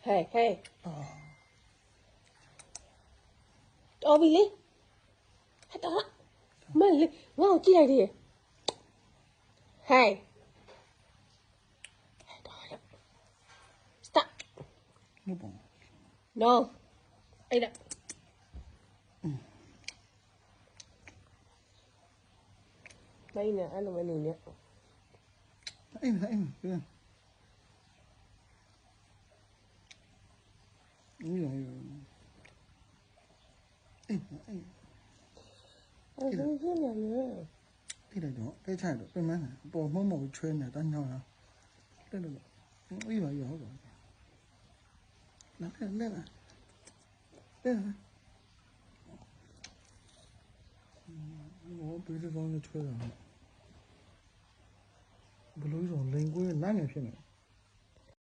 hey တော်ပြီလေဟဲ့တော့မလေးငါ့ကိုကြည့်လိုက်သေးရဲ့ hey stop no အဲ့ဒါမင်းနဲ့အဲ့လိုမနေနဲ့အိမ်ပြန်นี่ไงအဲ့ဒါပြင်းနေလေတိလိုက်တော့တိတ်ချိုက်တော့ပြင်မပေါ်မုံမုံချွေးနေတန်းညောင်းတာတက်လို့အေးပါဟုတ်ပါလာလက်ဘောပြေးကောင်းနဲ့ချွေးတာဘလို့ဆိုလိန်ကွေးနိုင်နေဖြစ်နေ